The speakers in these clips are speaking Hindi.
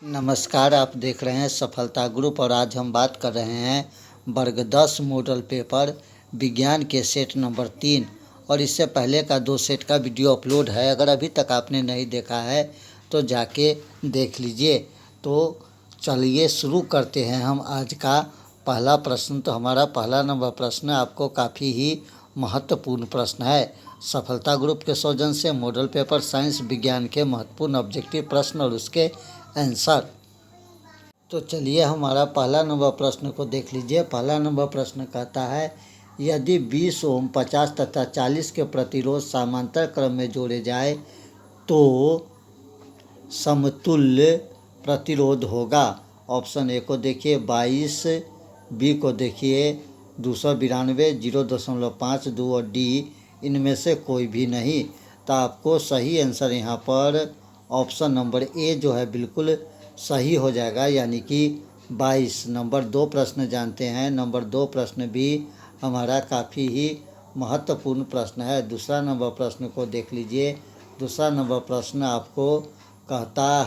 नमस्कार, आप देख रहे हैं सफलता ग्रुप और आज हम बात कर रहे हैं वर्ग 10 मॉडल पेपर विज्ञान के सेट नंबर 3 और इससे पहले का 2 सेट का वीडियो अपलोड है। अगर अभी तक आपने नहीं देखा है तो जाके देख लीजिए। तो चलिए शुरू करते हैं हम आज का पहला प्रश्न। तो हमारा पहला नंबर प्रश्न आपको काफ़ी ही महत्वपूर्ण प्रश्न है। सफलता ग्रुप के सौजन्य से मॉडल पेपर साइंस विज्ञान के महत्वपूर्ण ऑब्जेक्टिव प्रश्न और उसके आंसर। तो चलिए हमारा पहला नंबर प्रश्न को देख लीजिए। पहला नंबर प्रश्न कहता है, यदि 20 ओम 50 तथा 40 के प्रतिरोध समांतर क्रम में जोड़े जाए तो समतुल्य प्रतिरोध होगा। ऑप्शन ए को देखिए 22, बी को देखिए 292, 0.52 और डी इनमें से कोई भी नहीं। तो आपको सही आंसर यहाँ पर ऑप्शन नंबर ए जो है बिल्कुल सही हो जाएगा, यानी कि 22। नंबर 2 प्रश्न जानते हैं। नंबर 2 प्रश्न भी हमारा काफ़ी ही महत्वपूर्ण प्रश्न है। दूसरा नंबर प्रश्न को देख लीजिए। दूसरा नंबर प्रश्न आपको कहता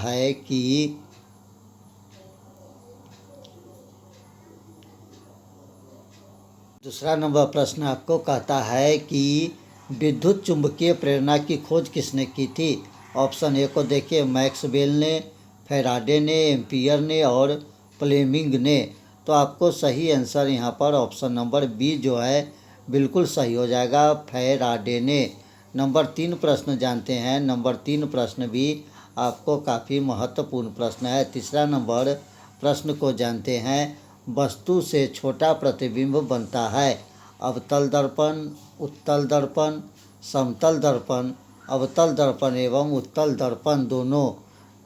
है कि विद्युत चुंबकीय प्रेरणा की खोज किसने की थी। ऑप्शन ए को देखिए मैक्सवेल ने, फैराडे ने, एम्पियर ने और फ्लेमिंग ने। तो आपको सही आंसर यहाँ पर ऑप्शन नंबर बी जो है बिल्कुल सही हो जाएगा, फैराडे ने। नंबर 3 प्रश्न जानते हैं। नंबर 3 प्रश्न भी आपको काफ़ी महत्वपूर्ण प्रश्न है। तीसरा नंबर प्रश्न को जानते हैं। वस्तु से छोटा प्रतिबिंब बनता है। अवतल दर्पण, उत्तल दर्पण, समतल दर्पण, अवतल दर्पण एवं उत्तल दर्पण दोनों।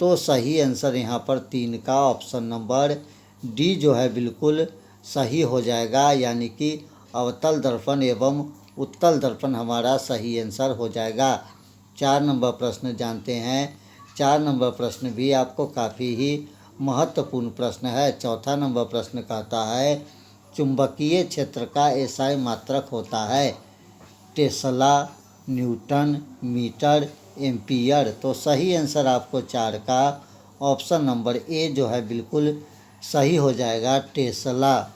तो सही आंसर यहाँ पर 3 का ऑप्शन नंबर डी जो है बिल्कुल सही हो जाएगा, यानी कि अवतल दर्पण एवं उत्तल दर्पण हमारा सही आंसर हो जाएगा। 4 नंबर प्रश्न जानते हैं। 4 नंबर प्रश्न भी आपको काफ़ी ही महत्वपूर्ण प्रश्न है। चौथा नंबर प्रश्न कहता है, चुंबकीय क्षेत्र का एसआई मात्रक होता है। Tesla, newton, metre, ampere. तो सही आंसर आपको 4 का ऑप्शन नंबर ए जो है बिल्कुल सही हो जाएगा, टेस्ला।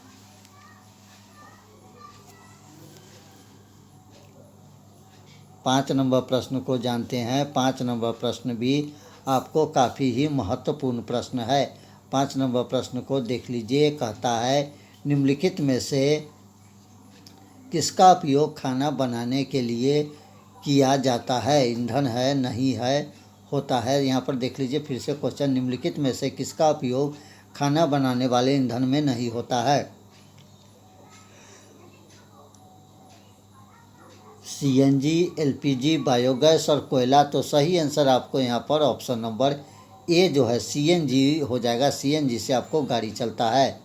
5 नंबर प्रश्न को जानते हैं। 5 नंबर प्रश्न भी आपको काफ़ी ही महत्वपूर्ण प्रश्न है। 5 नंबर प्रश्न को देख लीजिए। कहता है, निम्नलिखित में से किसका उपयोग खाना बनाने के लिए किया जाता है। ईंधन है, नहीं है, होता है। यहाँ पर देख लीजिए फिर से क्वेश्चन, निम्नलिखित में से किसका उपयोग खाना बनाने वाले ईंधन में नहीं होता है। सीएनजी, एलपीजी, बायोगैस और कोयला। तो सही आंसर आपको यहाँ पर ऑप्शन नंबर ए जो है सीएनजी हो जाएगा। सीएनजी से आपको गाड़ी चलता है।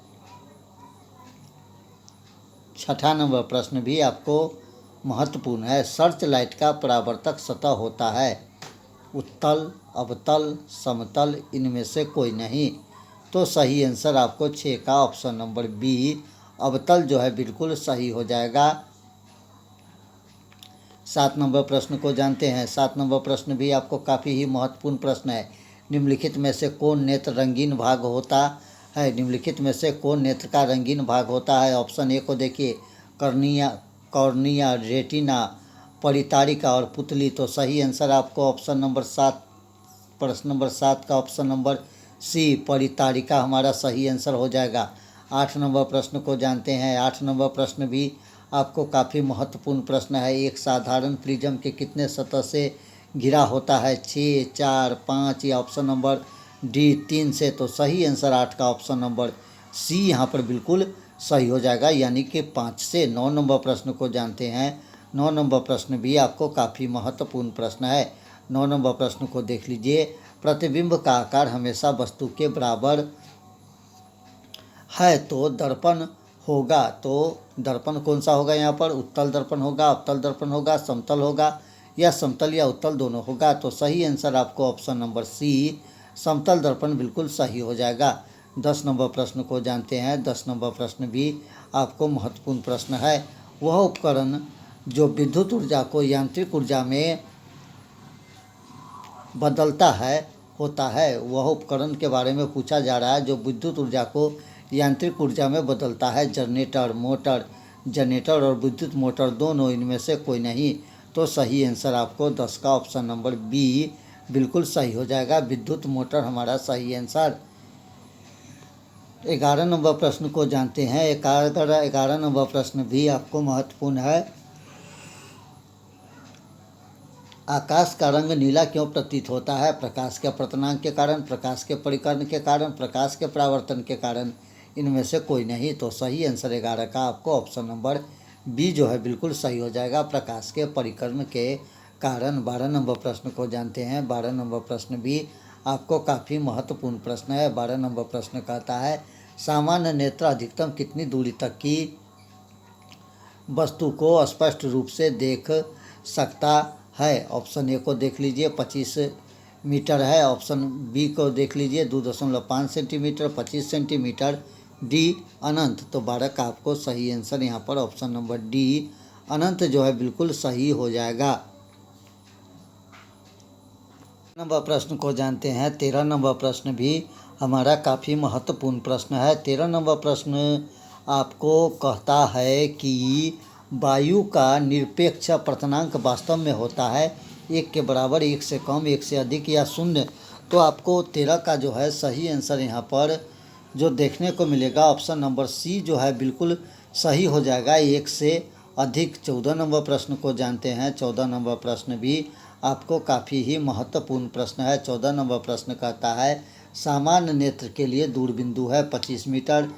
6ठा नंबर प्रश्न भी आपको महत्वपूर्ण है। सर्च लाइट का परावर्तक सतह होता है। उत्तल, अवतल, समतल, इनमें से कोई नहीं। तो सही आंसर आपको 6 का ऑप्शन नंबर बी अवतल जो है बिल्कुल सही हो जाएगा। 7 नंबर प्रश्न को जानते हैं। 7 नंबर प्रश्न भी आपको काफ़ी ही महत्वपूर्ण प्रश्न है। निम्नलिखित में से कौन नेत्र रंगीन भाग होता है। निम्नलिखित में से कौन नेत्र का रंगीन भाग होता है। ऑप्शन ए को देखिए कॉर्निया, रेटिना, परितारिका और पुतली। तो सही आंसर आपको ऑप्शन नंबर 7, प्रश्न नंबर 7 का ऑप्शन नंबर सी परितारिका हमारा सही आंसर हो जाएगा। 8 नंबर प्रश्न को जानते हैं। 8 नंबर प्रश्न भी आपको काफ़ी महत्वपूर्ण प्रश्न है। एक साधारण प्रिज्म के कितने सतह से घिरा होता है। 6, 4, 5 या ऑप्शन नंबर डी 3 से। तो सही आंसर 8 का ऑप्शन नंबर सी यहाँ पर बिल्कुल सही हो जाएगा, यानी कि 5 से। 9 नंबर प्रश्न को जानते हैं। 9 नंबर प्रश्न भी आपको काफ़ी महत्वपूर्ण प्रश्न है। 9 नंबर प्रश्न को देख लीजिए। प्रतिबिंब का आकार हमेशा वस्तु के बराबर है तो दर्पण होगा। तो दर्पण कौन सा होगा यहाँ पर। उत्तल दर्पण होगा, अवतल दर्पण होगा, समतल होगा या समतल या उत्तल दोनों होगा। तो सही आंसर आपको ऑप्शन नंबर सी समतल दर्पण बिल्कुल सही हो जाएगा। 10 नंबर प्रश्न को जानते हैं। 10 नंबर प्रश्न भी आपको महत्वपूर्ण प्रश्न है। वह उपकरण जो विद्युत ऊर्जा को यांत्रिक ऊर्जा में बदलता है होता है वह उपकरण के बारे में पूछा जा रहा है जो विद्युत ऊर्जा को यांत्रिक ऊर्जा में बदलता है। जनरेटर, मोटर, जनरेटर और विद्युत मोटर दोनों, इनमें से कोई नहीं। तो सही आंसर आपको 10 का ऑप्शन नंबर बी बिल्कुल सही हो जाएगा। विद्युत मोटर हमारा सही आंसर। 11 नंबर प्रश्न को जानते हैं। 11 नंबर प्रश्न भी आपको महत्वपूर्ण है। आकाश का रंग नीला क्यों प्रतीत होता है? प्रकाश के अपवर्तनांक के कारण, प्रकाश के परिकर्ण के कारण, प्रकाश के परावर्तन के कारण, इनमें से कोई नहीं। तो सही आंसर 11 का आपको ऑप्शन नंबर बी जो है बिल्कुल सही हो जाएगा, प्रकाश के परिकर्ण के कारण। 12 नंबर प्रश्न को जानते हैं। 12 नंबर प्रश्न भी आपको काफ़ी महत्वपूर्ण प्रश्न है। 12 नंबर प्रश्न कहता है सामान्य नेत्र अधिकतम कितनी दूरी तक की वस्तु को स्पष्ट रूप से देख सकता है? ऑप्शन ए को देख लीजिए 25 मीटर है। ऑप्शन बी को देख लीजिए 2.5 सेंटीमीटर, 25 सेंटीमीटर, डी अनंत। तो 12 का आपको सही आंसर यहाँ पर ऑप्शन नंबर डी अनंत जो है बिल्कुल सही हो जाएगा। नंबर प्रश्न को जानते हैं। 13 नंबर प्रश्न भी हमारा काफ़ी महत्वपूर्ण प्रश्न है। 13 नंबर प्रश्न आपको कहता है कि वायु का निरपेक्ष अपवर्तनांक वास्तव में होता है 1 के बराबर, 1 से कम, 1 से अधिक या शून्य। तो आपको 13 का जो है सही आंसर यहाँ पर जो देखने को मिलेगा ऑप्शन नंबर सी जो है बिल्कुल सही हो जाएगा, 1 से अधिक। 14 नंबर प्रश्न को जानते हैं। 14 नंबर प्रश्न भी आपको काफ़ी ही महत्वपूर्ण प्रश्न है। 14 नंबर प्रश्न कहता है सामान्य नेत्र के लिए दूरबिंदु है 25 मीटर,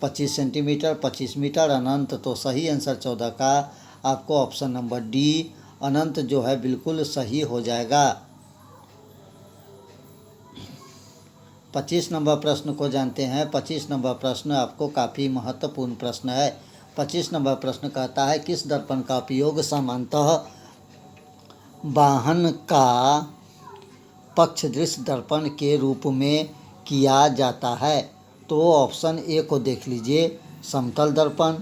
25 सेंटीमीटर, 25 मीटर, अनंत। तो सही आंसर 14 का आपको ऑप्शन नंबर डी अनंत जो है बिल्कुल सही हो जाएगा। 25 नंबर प्रश्न को जानते हैं। 25 नंबर प्रश्न आपको काफ़ी महत्वपूर्ण प्रश्न है। 25 नंबर प्रश्न कहता है किस दर्पण का उपयोग सामान्यतः वाहन का पक्ष दृश्य दर्पण के रूप में किया जाता है? तो ऑप्शन ए को देख लीजिए समतल दर्पण,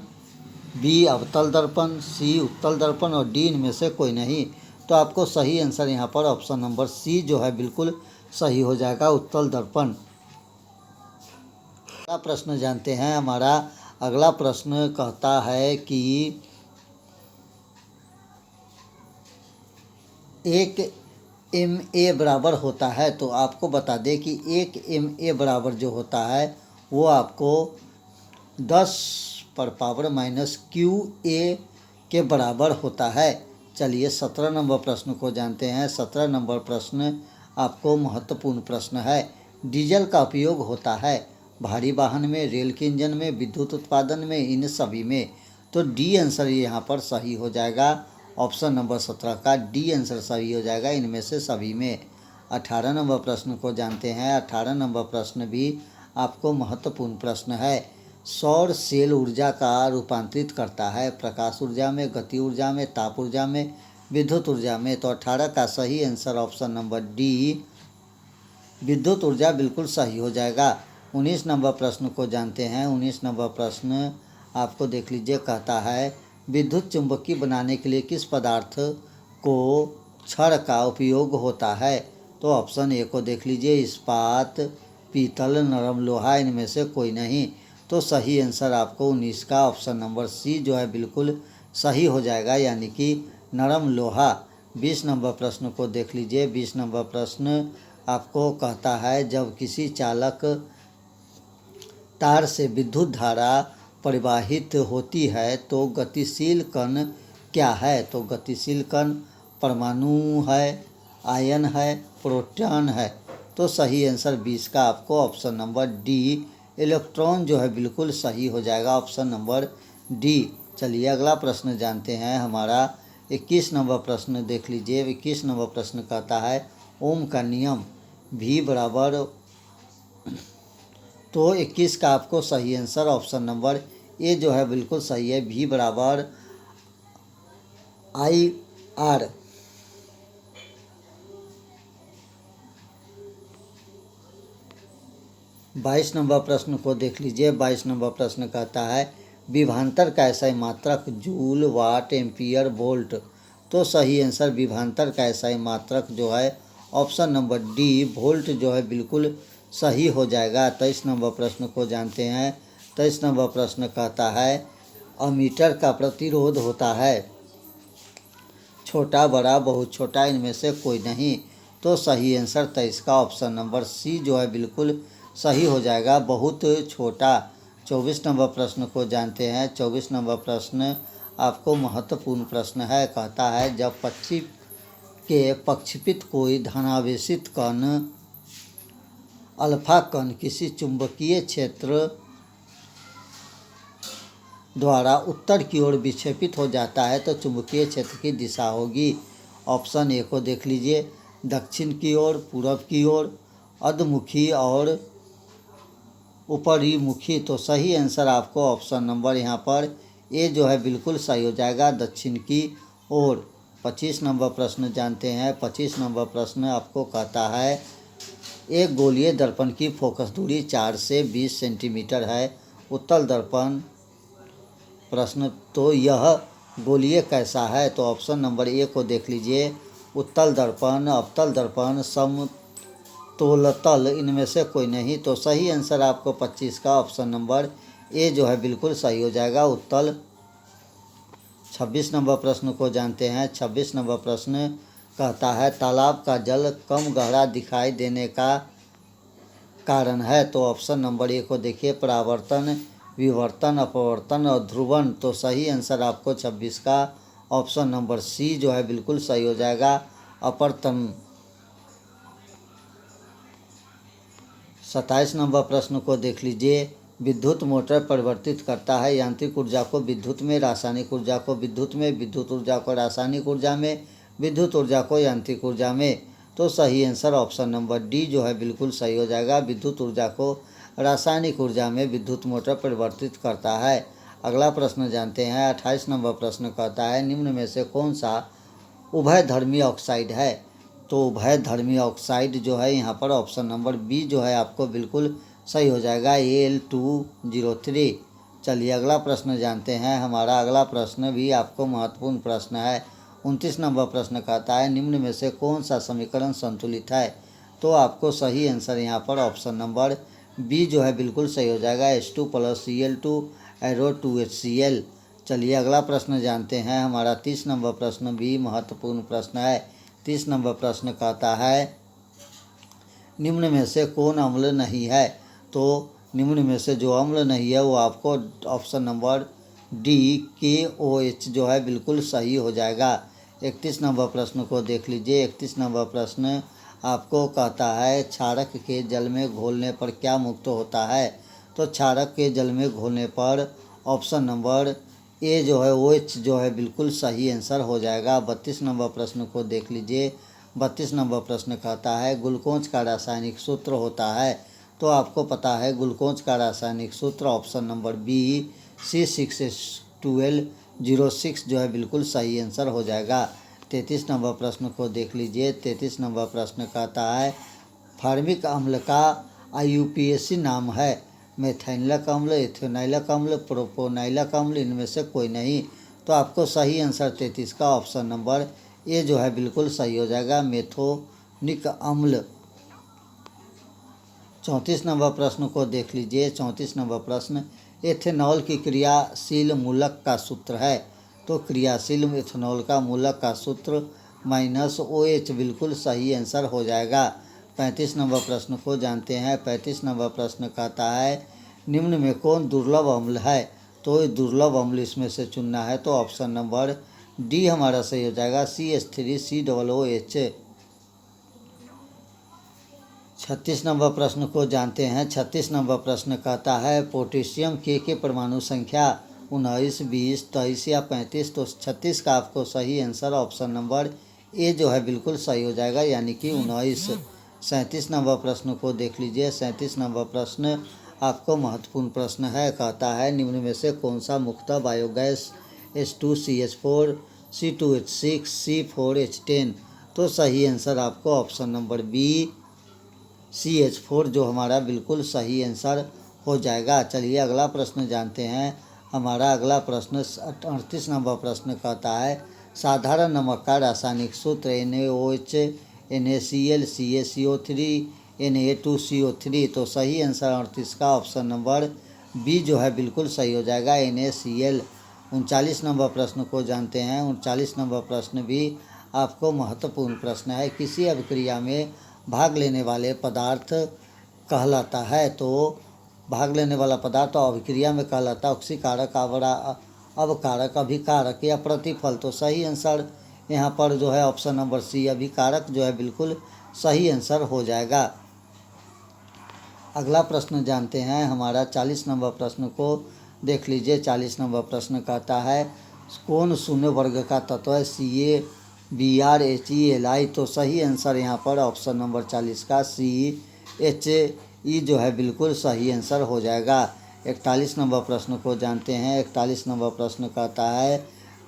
बी अवतल दर्पण, सी उत्तल दर्पण और डी इनमें से कोई नहीं। तो आपको सही आंसर यहाँ पर ऑप्शन नंबर सी जो है बिल्कुल सही हो जाएगा, उत्तल दर्पण। अगला प्रश्न जानते हैं। हमारा अगला प्रश्न कहता है कि 1 MA बराबर होता है। तो आपको बता दें कि 1 MA बराबर जो होता है वो आपको 10⁻⁻QA के बराबर होता है। चलिए 17 नंबर प्रश्न को जानते हैं। 17 नंबर प्रश्न आपको महत्वपूर्ण प्रश्न है। डीजल का उपयोग होता है भारी वाहन में, रेल के इंजन में, विद्युत उत्पादन में, इन सभी में। तो डी आंसर यहाँ पर सही हो जाएगा, ऑप्शन नंबर 17 का डी आंसर सही हो जाएगा इनमें से सभी में। 18 नंबर प्रश्न को जानते हैं। 18 नंबर प्रश्न भी आपको महत्वपूर्ण प्रश्न है। सौर सेल ऊर्जा का रूपांतरित करता है प्रकाश ऊर्जा में, गति ऊर्जा में, ताप ऊर्जा में, विद्युत ऊर्जा में। तो 18 का सही आंसर ऑप्शन नंबर डी विद्युत ऊर्जा बिल्कुल सही हो जाएगा। 19 नंबर प्रश्न को जानते हैं। 19 नंबर प्रश्न आपको देख लीजिए कहता है विद्युत चुंबकीय बनाने के लिए किस पदार्थ को छड़ का उपयोग होता है? तो ऑप्शन ए को देख लीजिए इस्पात, पीतल, नरम लोहा, इनमें से कोई नहीं। तो सही आंसर आपको 19 का ऑप्शन नंबर सी जो है बिल्कुल सही हो जाएगा, यानी कि नरम लोहा। 20 नंबर प्रश्न को देख लीजिए। 20 नंबर प्रश्न आपको कहता है जब किसी चालक तार से विद्युत धारा परिवाहित होती है तो गतिशील कण क्या है? तो गतिशील कण परमाणु है, आयन है, प्रोटॉन है। तो सही आंसर 20 का आपको ऑप्शन नंबर डी इलेक्ट्रॉन जो है बिल्कुल सही हो जाएगा, ऑप्शन नंबर डी। चलिए अगला प्रश्न जानते हैं। हमारा 21 नंबर प्रश्न देख लीजिए। 21 नंबर प्रश्न कहता है ओम का नियम V बराबर। तो 21 का आपको सही आंसर ऑप्शन नंबर ए जो है बिल्कुल सही है, V बराबर IR। 22 नंबर प्रश्न को देख लीजिए। 22 नंबर प्रश्न कहता है विभवांतर का एसआई मात्रक जूल, वाट, एम्पियर, वोल्ट। तो सही आंसर विभवांतर का एसआई मात्रक जो है ऑप्शन नंबर डी वोल्ट जो है बिल्कुल सही हो जाएगा। 23 नंबर प्रश्न को जानते हैं। 23 नंबर प्रश्न कहता है अमीटर का प्रतिरोध होता है छोटा, बड़ा, बहुत छोटा, इनमें से कोई नहीं। तो सही आंसर 23 का ऑप्शन नंबर सी जो है बिल्कुल सही हो जाएगा, बहुत छोटा। 24 नंबर प्रश्न को जानते हैं। 24 नंबर प्रश्न आपको महत्वपूर्ण प्रश्न है। कहता है जब पक्षी के पक्षपित कोई धनावेशित कण अल्फा कण किसी चुंबकीय क्षेत्र द्वारा उत्तर की ओर विक्षेपित हो जाता है तो चुंबकीय क्षेत्र की दिशा होगी। ऑप्शन ए को देख लीजिए, दक्षिण की ओर, पूरब की ओर, अधमुखी और ऊपरीमुखी। तो सही आंसर आपको ऑप्शन नंबर यहाँ पर ए जो है बिल्कुल सही हो जाएगा, दक्षिण की ओर। 25 नंबर प्रश्न जानते हैं। 25 नंबर प्रश्न आपको कहता है एक गोलीय दर्पण की फोकस दूरी 4 से 20 सेंटीमीटर है। उत्तल दर्पण प्रश्न तो यह गोलीय कैसा है? तो ऑप्शन नंबर ए को देख लीजिए, उत्तल दर्पण, अवतल दर्पण, समतोलतल, इनमें से कोई नहीं। तो सही आंसर आपको 25 का ऑप्शन नंबर ए जो है बिल्कुल सही हो जाएगा, उत्तल। 26 नंबर प्रश्न को जानते हैं। 26 नंबर प्रश्न कहता है तालाब का जल कम गहरा दिखाई देने का कारण है। तो ऑप्शन नंबर ए को देखिए, परावर्तन, विवर्तन, अपवर्तन और ध्रुवण। तो सही आंसर आपको 26 का ऑप्शन नंबर सी जो है बिल्कुल सही हो जाएगा, अपवर्तन। 27 नंबर प्रश्न को देख लीजिए, विद्युत मोटर परिवर्तित करता है यांत्रिक ऊर्जा को विद्युत में, रासायनिक ऊर्जा को विद्युत में, विद्युत ऊर्जा को रासायनिक ऊर्जा में, विद्युत ऊर्जा को यांत्रिक ऊर्जा में। तो सही आंसर ऑप्शन नंबर डी जो है बिल्कुल सही हो जाएगा, विद्युत ऊर्जा को रासायनिक ऊर्जा में विद्युत मोटर परिवर्तित करता है। अगला प्रश्न जानते हैं। 28 नंबर प्रश्न कहता है निम्न में से कौन सा उभयधर्मी ऑक्साइड है? तो उभयधर्मी ऑक्साइड जो है यहाँ पर ऑप्शन नंबर बी जो है आपको बिल्कुल सही हो जाएगा, Al2O3। चलिए अगला प्रश्न जानते हैं। हमारा अगला प्रश्न भी आपको महत्वपूर्ण प्रश्न है। 29 नंबर प्रश्न कहता है निम्न में से कौन सा समीकरण संतुलित है? तो आपको सही आंसर यहाँ पर ऑप्शन नंबर बी जो है बिल्कुल सही हो जाएगा, H2 + Cl2 एरो 2HCl। चलिए अगला प्रश्न जानते हैं। हमारा 30 नंबर प्रश्न भी महत्वपूर्ण प्रश्न है। 30 नंबर प्रश्न कहता है निम्न में से कौन अम्ल नहीं है? तो निम्न में से जो अम्ल नहीं है वो आपको ऑप्शन नंबर डी KOH जो है बिल्कुल सही हो जाएगा। 31 नंबर प्रश्न को देख लीजिए। 31 नंबर प्रश्न आपको कहता है क्षारक के जल में घोलने पर क्या मुक्त होता है? तो क्षारक के जल में घोलने पर ऑप्शन नंबर ए जो है OH जो है बिल्कुल सही आंसर हो जाएगा। 32 नंबर प्रश्न को देख लीजिए। 32 नंबर प्रश्न कहता है ग्लूकोज का रासायनिक सूत्र होता है। तो आपको पता है ग्लूकोज का रासायनिक सूत्र ऑप्शन नंबर बी C6H12O6 जो है बिल्कुल सही आंसर हो जाएगा। 33 नंबर प्रश्न को देख लीजिए। 33 नंबर प्रश्न कहता है फार्मिक अम्ल का IUPAC नाम है। मेथाइलक अम्ल, इथेनॉइलक अम्ल, प्रोपोनाइलक अम्ल, इनमें से कोई नहीं। तो आपको सही आंसर 33 का ऑप्शन नंबर ए जो है बिल्कुल सही हो जाएगा, मेथोनिक अम्ल। 34 नंबर प्रश्न को देख लीजिए। 34 नंबर प्रश्न एथेनॉल की क्रियाशील मूलक का सूत्र है। तो क्रियाशील एथेनॉल का मूलक का सूत्र -OH बिल्कुल सही आंसर हो जाएगा। 35 नंबर प्रश्न को जानते हैं। 35 नंबर प्रश्न कहता है निम्न में कौन दुर्लभ अम्ल है? तो दुर्लभ अम्ल इसमें से चुनना है तो ऑप्शन नंबर डी हमारा सही हो जाएगा, CH3COOH। 36 नंबर प्रश्न को जानते हैं। 36 नंबर प्रश्न कहता है पोटेशियम के परमाणु संख्या 19, 20, 23 या 35। तो 36 का आपको सही आंसर ऑप्शन नंबर ए जो है बिल्कुल सही हो जाएगा, यानी कि 19। 37 नंबर प्रश्न को देख लीजिए। 37 नंबर प्रश्न आपको महत्वपूर्ण प्रश्न है। कहता है निम्न में से कौन सा मुख्यतः बायोगैस H2CH4 C2H6 C4H10। तो सही आंसर आपको ऑप्शन नंबर बी CH4 जो हमारा बिल्कुल सही आंसर हो जाएगा। चलिए अगला प्रश्न जानते हैं। हमारा अगला प्रश्न 38 नंबर प्रश्न कहता है साधारण नमक का रासायनिक सूत्र NaOH NaCl, CaCO3, Na2CO3। तो सही आंसर 38 का ऑप्शन नंबर बी जो है बिल्कुल सही हो जाएगा, NaCl। 39 नंबर प्रश्न को जानते हैं। 39 नंबर प्रश्न भी आपको महत्वपूर्ण प्रश्न है। किसी अभिक्रिया में भाग लेने वाले पदार्थ कहलाता है। तो भाग लेने वाला पदार्थ अभिक्रिया में कहलाता है ऑक्सीकारक, अवकारक, अभिकारक या प्रतिफल। तो सही आंसर यहाँ पर जो है ऑप्शन नंबर सी, अभिकारक जो है बिल्कुल सही आंसर हो जाएगा। अगला प्रश्न जानते हैं हमारा 40 नंबर प्रश्न को देख लीजिए। 40 नंबर प्रश्न कहता है कौन शून्य वर्ग का तत्व है? CaBrHeLi। तो सही आंसर यहाँ पर ऑप्शन नंबर 40 का CHE जो है बिल्कुल सही आंसर हो जाएगा। 41 नंबर प्रश्न को जानते हैं। 41 नंबर प्रश्न कहता है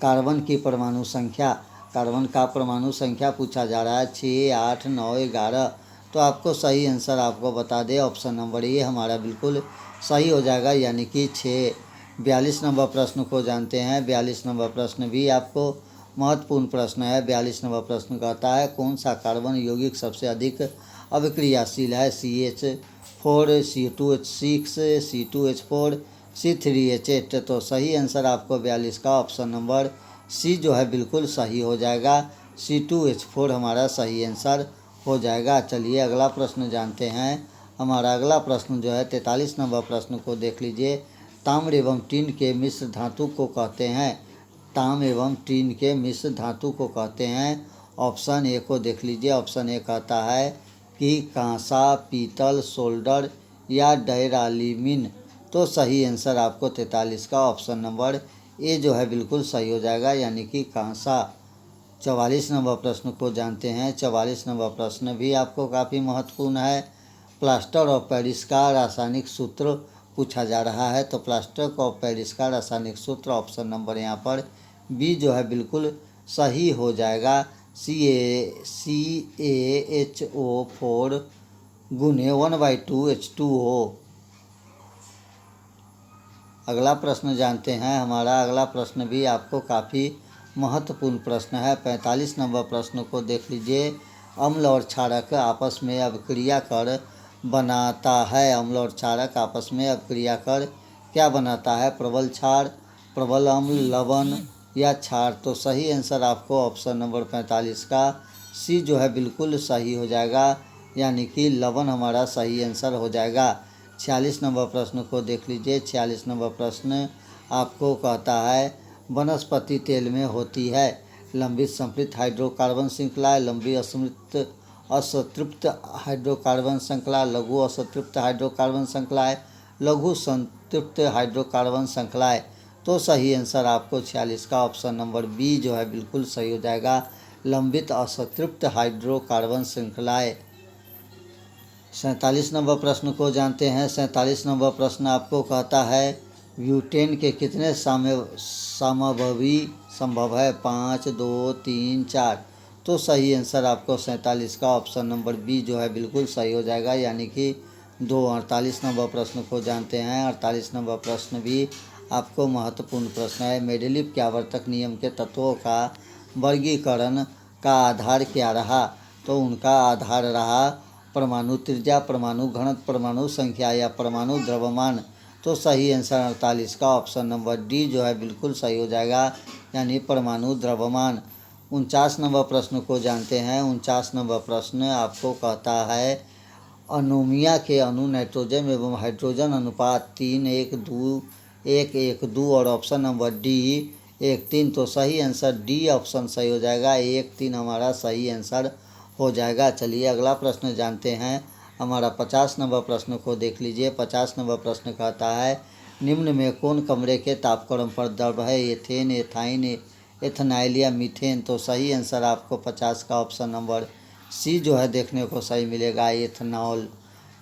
कार्बन की परमाणु संख्या। कार्बन का परमाणु संख्या पूछा जा रहा है 6, 8, 9, 11। तो आपको सही आंसर आपको बता दें ऑप्शन नंबर ए हमारा बिल्कुल सही हो जाएगा, यानी कि 6। 42 नंबर प्रश्न को जानते हैं। 42 नंबर प्रश्न भी आपको महत्वपूर्ण प्रश्न है। 42 नंबर प्रश्न कहता है कौन सा कार्बन यौगिक सबसे अधिक अभिक्रियाशील है? CH4, C2H6, C2H4, C3H8। तो सही आंसर आपको 42 का ऑप्शन नंबर सी जो है बिल्कुल सही हो जाएगा। C2H4 हमारा सही आंसर हो जाएगा। चलिए अगला प्रश्न जानते हैं। हमारा अगला प्रश्न जो है 43 नंबर प्रश्न को देख लीजिए। ताम्र एवं टीन के मिश्र धातु को कहते हैं। ताम्र एवं टीन के मिश्र धातु को कहते हैं। ऑप्शन ए को देख लीजिए। ऑप्शन ए कहता है कि कांसा, पीतल, सोल्डर या डैराल्यूमिन। तो सही आंसर आपको 43 का ऑप्शन नंबर ए जो है बिल्कुल सही हो जाएगा, यानी कि कांसा। 44 नंबर प्रश्न को जानते हैं। 44 नंबर प्रश्न भी आपको काफ़ी महत्वपूर्ण है। प्लास्टर ऑफ पेरिस का रासायनिक सूत्र पूछा जा रहा है। तो प्लास्टर ऑफ पेरिस का रासायनिक सूत्र ऑप्शन नंबर यहाँ पर बी जो है बिल्कुल सही हो जाएगा। CaHO4 गुने 1/2H2O। अगला प्रश्न जानते हैं। हमारा अगला प्रश्न भी आपको काफ़ी महत्वपूर्ण प्रश्न है। 45 नंबर प्रश्न को देख लीजिए। अम्ल और क्षारक आपस में अभिक्रिया कर बनाता है। अम्ल और क्षारक आपस में अभिक्रिया कर क्या बनाता है? प्रबल क्षार, प्रबल अम्ल, लवण या क्षार। तो सही आंसर आपको ऑप्शन नंबर 45 का सी जो है बिल्कुल सही हो जाएगा, यानी कि लवण हमारा सही आंसर हो जाएगा। 46 नंबर प्रश्न को देख लीजिए। 46 नंबर प्रश्न आपको कहता है वनस्पति तेल में होती है लंबित समृद्ध हाइड्रोकार्बन श्रृंखला, लंबी असंतृप्त हाइड्रोकार्बन श्रृंखला, लघु असंतृप्त हाइड्रोकार्बन श्रृंखलाएं, लघु संतृप्त हाइड्रोकार्बन श्रृंखलाएं। तो सही आंसर आपको 46 का ऑप्शन नंबर बी जो है बिल्कुल सही हो जाएगा, लंबित असंतृप्त हाइड्रोकार्बन श्रृंखलाएं। 47 नंबर प्रश्न को जानते हैं। 47 नंबर प्रश्न आपको कहता है ब्यूटेन के कितने समभावी संभव है? 5, 2, 3, 4। तो सही आंसर आपको 47 का ऑप्शन नंबर बी जो है बिल्कुल सही हो जाएगा, यानी कि 2। 48 नंबर प्रश्न को जानते हैं। 48 नंबर प्रश्न भी आपको महत्वपूर्ण प्रश्न है। मेंडेलीव के आवर्तक नियम के तत्वों का वर्गीकरण का आधार क्या रहा? तो उनका आधार रहा परमाणु त्रिज्या, परमाणु घनत्व, परमाणु संख्या या परमाणु द्रव्यमान। तो सही आंसर 48 का ऑप्शन नंबर डी जो है बिल्कुल सही हो जाएगा, यानी परमाणु द्रव्यमान। 49 नंबर प्रश्न को जानते हैं। 49 नंबर प्रश्न आपको कहता है अमोनिया के अणु नाइट्रोजन एवं हाइड्रोजन अनुपात 3:1:2 और ऑप्शन नंबर डी 1:3। तो सही आंसर डी ऑप्शन सही हो जाएगा, 1:3 हमारा सही आंसर हो जाएगा। चलिए अगला प्रश्न जानते हैं। हमारा 50 नंबर प्रश्न को देख लीजिए। 50 नंबर प्रश्न कहता है निम्न में कौन कमरे के तापक्रम पर द्रव है? एथेन, एथाइन, एथनाइल या मीथेन। तो सही आंसर आपको 50 का ऑप्शन नंबर सी जो है देखने को सही मिलेगा, एथनॉल।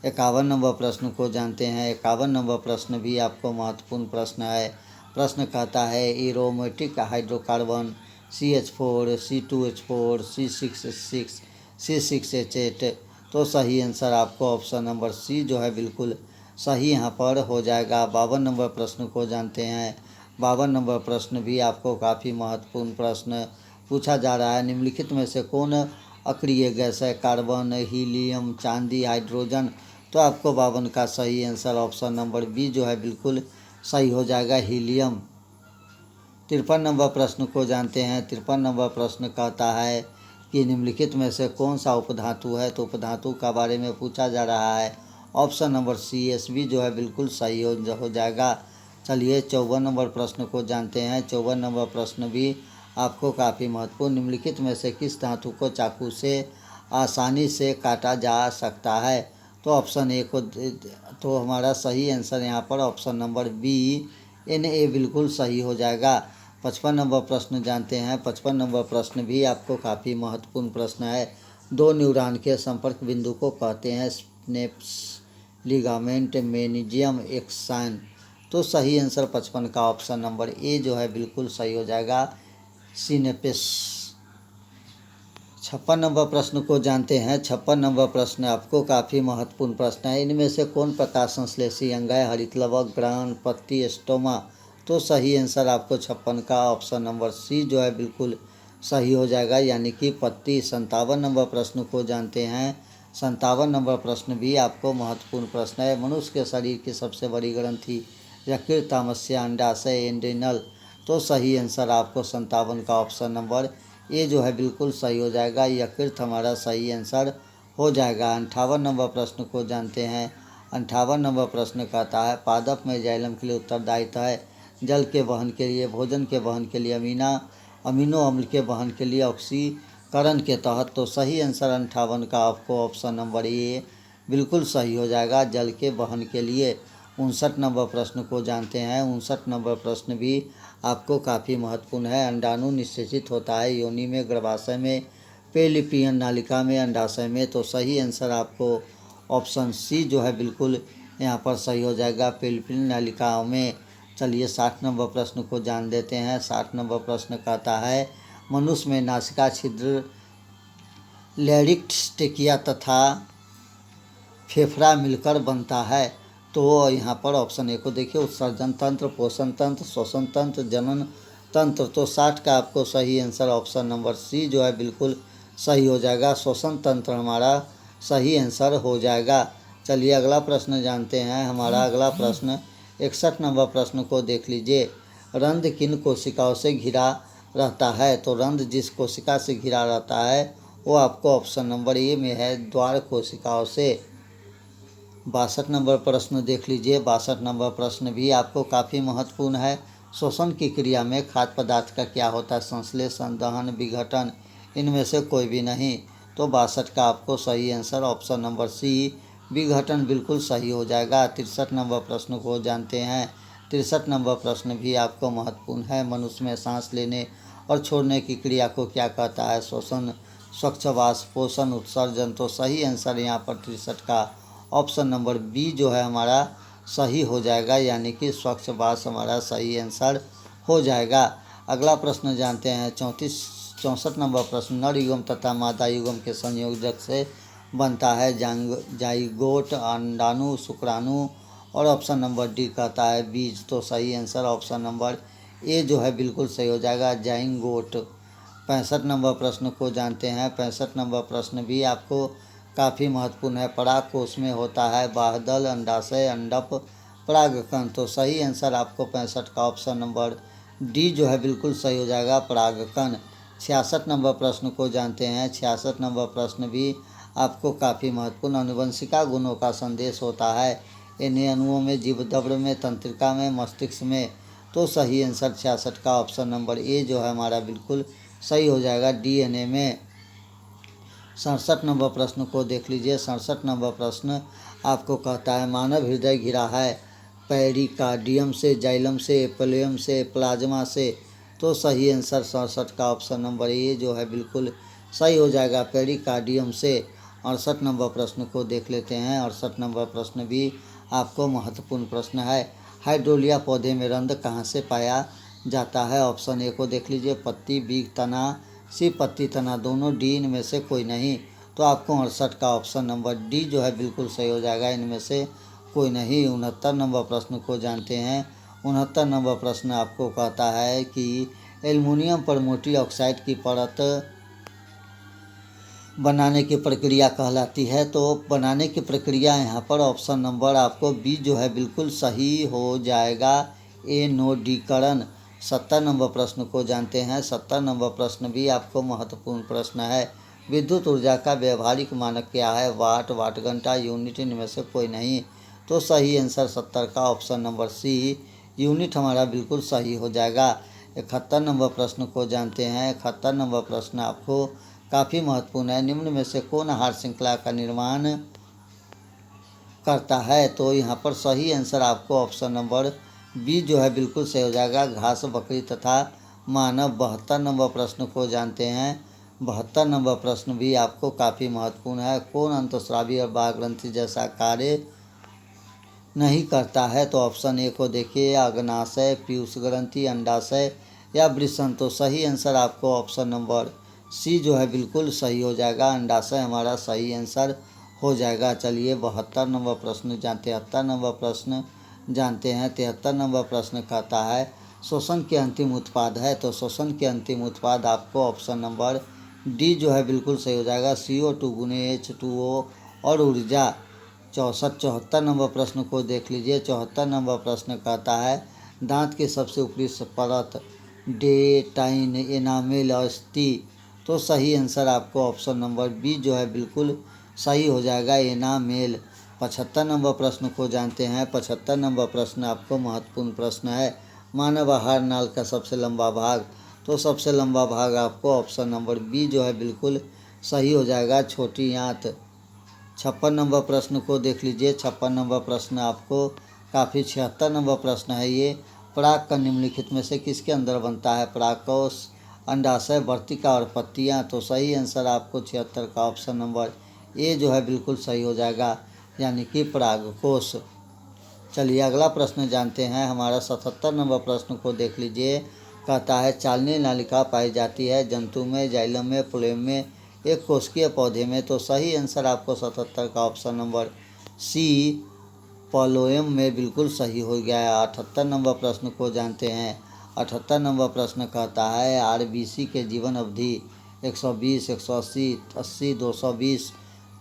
51 नंबर प्रश्न को जानते हैं। 51 नंबर प्रश्न भी आपको महत्वपूर्ण प्रश्न है। प्रश्न कहता है aromatic hydrocarbon CH4, C2H4, C6H6, C6H8। तो सही आंसर आपको ऑप्शन नंबर सी जो है बिल्कुल सही यहाँ पर हो जाएगा। 52 नंबर प्रश्न को जानते हैं। 52 नंबर प्रश्न भी आपको काफ़ी महत्वपूर्ण प्रश्न पूछा जा रहा है। निम्नलिखित में से कौन अक्रिय गैस है, कार्बन, हीलियम, चांदी, हाइड्रोजन। तो आपको 52 का सही आंसर ऑप्शन नंबर बी जो है बिल्कुल सही हो जाएगा, हीलियम। 53 नंबर प्रश्न को जानते हैं। 53 नंबर प्रश्न कहता है कि निम्नलिखित में से कौन सा उपधातु है। तो उपधातु का बारे में पूछा जा रहा है। Option number C S B जो है बिल्कुल सही हो जाएगा। चलिए 54 नंबर प्रश्न को जानते हैं। 54 नंबर प्रश्न भी आपको काफ़ी महत्वपूर्ण। निम्नलिखित में से किस धातु को चाकू से आसानी से काटा जा सकता है। तो ऑप्शन ए को तो हमारा सही आंसर यहाँ पर ऑप्शन नंबर बी Na बिल्कुल सही हो जाएगा। 55 नंबर प्रश्न जानते हैं। 55 नंबर प्रश्न भी आपको काफ़ी महत्वपूर्ण प्रश्न है। दो न्यूरॉन के संपर्क बिंदु को कहते हैं स्नेप्स, लिगामेंट, मेनिजियम, एक्सान। तो सही आंसर 55 का ऑप्शन नंबर ए जो है बिल्कुल सही हो जाएगा, सिनेप्स। 56 नंबर प्रश्न को जानते हैं। 56 नंबर प्रश्न आपको काफ़ी महत्वपूर्ण प्रश्न है। इनमें से कौन प्रकाश संश्लेषी अंग है। हरित लवक, ग्रहण, पत्ती, स्टोमा। तो सही आंसर आपको 56 का ऑप्शन नंबर सी जो है बिल्कुल सही हो जाएगा, यानी कि पत्ती। 57 नंबर प्रश्न को जानते हैं। 57 नंबर प्रश्न भी आपको महत्वपूर्ण प्रश्न है। मनुष्य के शरीर की सबसे बड़ी ग्रंथि यकृत, आमाशय, अंडाशय, एड्रिनल। तो सही आंसर आपको 57 का ऑप्शन नंबर ए जो है बिल्कुल सही हो जाएगा, यकृत हमारा सही आंसर हो जाएगा। 58 नंबर प्रश्न को जानते हैं। 58 नंबर प्रश्न कहता है पादप में जाइलम के लिए उत्तरदायित्व है। जल के वहन के लिए, भोजन के वहन के लिए, अमीनो अम्ल के वहन के लिए, ऑक्सीकरण के तहत। तो सही आंसर 58 का आपको ऑप्शन नंबर ए बिल्कुल सही हो जाएगा, जल के वहन के लिए। 59 नंबर प्रश्न को जानते हैं। 59 नंबर प्रश्न भी आपको काफ़ी महत्वपूर्ण है। अंडाणु निषेचित होता है योनि में, गर्भाशय में, पेलिपियन नालिका में, अंडाशय में। तो सही आंसर आपको ऑप्शन सी जो है बिल्कुल यहाँ पर सही हो जाएगा, पेलिपियन नालिका में। चलिए 60 नंबर प्रश्न को जान देते हैं। 60 नंबर प्रश्न कहता है मनुष्य में नासिका छिद्र लैरिक्स, टेकिया तथा फेफड़ा मिलकर बनता है। तो यहाँ पर ऑप्शन ए को देखिए, उत्सर्जन तंत्र, पोषण तंत्र, श्वसन तंत्र, जनन तंत्र। तो 60 का आपको सही आंसर ऑप्शन नंबर सी जो है बिल्कुल सही हो जाएगा, श्वसन तंत्र हमारा सही आंसर हो जाएगा। चलिए अगला प्रश्न जानते हैं। हमारा अगला प्रश्न 61 नंबर प्रश्न को देख लीजिए। रंध्र किन कोशिकाओं से घिरा रहता है। तो रंध्र जिस कोशिका से घिरा रहता है वो आपको ऑप्शन नंबर ए में है, द्वार कोशिकाओं से। 62 नंबर प्रश्न देख लीजिए। 62 नंबर प्रश्न भी आपको काफ़ी महत्वपूर्ण है। श्वसन की क्रिया में खाद्य पदार्थ का क्या होता है। संश्लेषण, दहन, विघटन, इनमें से कोई भी नहीं। तो 62 का आपको सही आंसर ऑप्शन नंबर सी, विघटन बिल्कुल सही हो जाएगा। 63 नंबर प्रश्न को जानते हैं। 63 नंबर प्रश्न भी आपको महत्वपूर्ण है। मनुष्य में सांस लेने और छोड़ने की क्रिया को क्या कहता है। श्वसन, स्वच्छवास, पोषण, उत्सर्जन। तो सही आंसर यहाँ पर 63 का ऑप्शन नंबर बी जो है हमारा सही हो जाएगा, यानी कि स्वच्छवास हमारा सही आंसर हो जाएगा। अगला प्रश्न जानते हैं। 64 नंबर प्रश्न नर युग्म तथा मादा युग्म के संयोजक से बनता है। जाइगोट, अंडाणु, शुक्राणु। और ऑप्शन नंबर डी कहता है बीज। तो सही आंसर ऑप्शन नंबर ए जो है बिल्कुल सही हो जाएगा, जाइगोट। 65 नंबर प्रश्न को जानते हैं। 65 नंबर प्रश्न भी आपको काफ़ी महत्वपूर्ण है। पराग कोश में होता है बाह्यदल, अंडाशय, अंडप, परागकण। तो सही आंसर आपको 65 का ऑप्शन नंबर डी जो है बिल्कुल सही हो जाएगा, परागकण। 66 नंबर प्रश्न को जानते हैं। 66 नंबर प्रश्न भी आपको काफ़ी महत्वपूर्ण। अनुवंशिका गुणों का संदेश होता है इन्हें अणुओं में, जीवद्रव्य में, तंत्रिका में, मस्तिष्क में। तो सही आंसर 66 का ऑप्शन नंबर ए जो है हमारा बिल्कुल सही हो जाएगा, डीएनए में। 67 नंबर प्रश्न को देख लीजिए। 67 नंबर प्रश्न आपको कहता है मानव हृदय घिरा है पेरिकार्डियम से, जाइलम से, एप्लेयम से, प्लाज्मा से। तो सही आंसर 67 का ऑप्शन नंबर ए जो है बिल्कुल सही हो जाएगा, पेरिकार्डियम से। 68 नंबर प्रश्न को देख लेते हैं। 68 नंबर प्रश्न भी आपको महत्वपूर्ण प्रश्न है। हाइड्रोलिया पौधे में रंध्र कहाँ से पाया जाता है। ऑप्शन ए को देख लीजिए, पत्ती, बी, तना, सी, पत्ती, तना दोनों, डी इनमें से कोई नहीं। तो आपको 68 का ऑप्शन नंबर डी जो है बिल्कुल सही हो जाएगा, इनमें से कोई नहीं। 69 नंबर प्रश्न को जानते हैं। 69 नंबर प्रश्न आपको कहता है कि एल्युमिनियम पर मोटी ऑक्साइड की परत बनाने की प्रक्रिया कहलाती है। तो बनाने की प्रक्रिया यहाँ पर ऑप्शन नंबर आपको बी जो है बिल्कुल सही हो जाएगा। एनोडीकरण। 70 नंबर प्रश्न को जानते हैं। 70 नंबर प्रश्न भी आपको महत्वपूर्ण प्रश्न है। विद्युत ऊर्जा का व्यवहारिक मानक क्या है? वाट, वाट घंटा, यूनिट, इनमें से कोई नहीं। तो सही आंसर 70 का ऑप्शन नंबर सी यूनिट हमारा बिल्कुल सही हो जाएगा। 71 नंबर प्रश्न को जानते हैं। 71 नंबर प्रश्न आपको काफ़ी महत्वपूर्ण है। निम्न में से कौन आहार श्रृंखला का निर्माण करता है? तो यहाँ पर सही आंसर आपको ऑप्शन नंबर बी जो है बिल्कुल सही हो जाएगा। घास, बकरी तथा मानव। 72 नंबर प्रश्न को जानते हैं। 72 नंबर प्रश्न भी आपको काफ़ी महत्वपूर्ण है। कौन अंतःस्रावी और बाह्य ग्रंथि जैसा कार्य नहीं करता है? तो ऑप्शन ए को देखिए, अग्नाशय, पीयूष ग्रंथि, अंडाशय या वृषण। तो सही आंसर आपको ऑप्शन नंबर सी जो है बिल्कुल सही हो जाएगा। अंडाशय हमारा सही आंसर हो जाएगा। चलिए 72 नंबर प्रश्न जानते हैं। 73 नंबर प्रश्न जानते हैं। 73 नंबर प्रश्न कहता है श्वसन के अंतिम उत्पाद है। तो श्वसन के अंतिम उत्पाद आपको ऑप्शन नंबर डी जो है बिल्कुल सही हो जाएगा। CO2 गुने H2O और ऊर्जा। 74 नंबर प्रश्न को देख लीजिए। 74 नंबर प्रश्न कहता है दांत की सबसे ऊपरी परत डेटाइन, एनामेल, अस्थि। तो सही आंसर आपको ऑप्शन नंबर बी जो है बिल्कुल सही हो जाएगा, एनामेल। 75 नंबर प्रश्न को जानते हैं। 75 नंबर प्रश्न आपको महत्वपूर्ण प्रश्न है। मानव आहार नाल का सबसे लंबा भाग। तो सबसे लंबा भाग आपको ऑप्शन नंबर बी जो है बिल्कुल सही हो जाएगा, छोटी आंत। 56 नंबर प्रश्न को देख लीजिए। 56 नंबर प्रश्न आपको काफ़ी 76 नंबर प्रश्न है ये। पराग का निम्नलिखित में से किसके अंदर बनता है? परागकोश, अंडाशय, वर्तिका और पत्तियां। तो सही आंसर आपको 76 का ऑप्शन नंबर ए जो है बिल्कुल सही हो जाएगा, यानी कि परागकोश। चलिए अगला प्रश्न जानते हैं। हमारा 77 नंबर प्रश्न को देख लीजिए। कहता है चालनीय नालिका पाई जाती है जंतु में, जाइलम में, प्लोएम में, एक कोशिकीय पौधे में। तो सही आंसर आपको 77 का ऑप्शन नंबर सी प्लोएम में बिल्कुल सही हो गया है। 78 नंबर प्रश्न को जानते हैं। 78 नंबर प्रश्न कहता है RBC के जीवन अवधि 120, 180, 80, 220।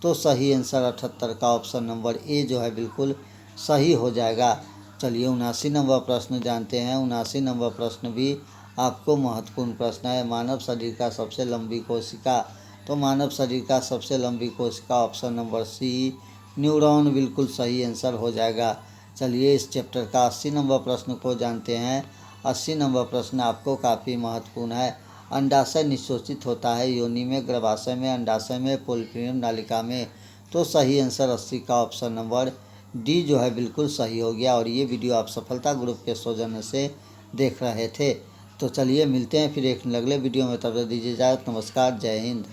तो सही आंसर 78 का ऑप्शन नंबर ए जो है बिल्कुल सही हो जाएगा। चलिए 79 नंबर प्रश्न जानते हैं। 79 नंबर प्रश्न भी आपको महत्वपूर्ण प्रश्न है। मानव शरीर का सबसे लंबी कोशिका। तो मानव शरीर का सबसे लंबी कोशिका ऑप्शन नंबर सी न्यूरॉन बिल्कुल सही आंसर हो जाएगा। चलिए इस चैप्टर का 80 नंबर प्रश्न को जानते हैं। 80 नंबर प्रश्न आपको काफ़ी महत्वपूर्ण है। अंडाशय निःशोषित होता है योनि में, गर्भाशय में, अंडाशय में, पोलिफेरम नालिका में। तो सही आंसर 80 का ऑप्शन नंबर डी जो है बिल्कुल सही हो गया। और ये वीडियो आप सफलता ग्रुप के सौजन्य से देख रहे थे। तो चलिए मिलते हैं फिर एक अगले वीडियो में, तब तक दीजिए इजाज़त। नमस्कार, जय हिंद।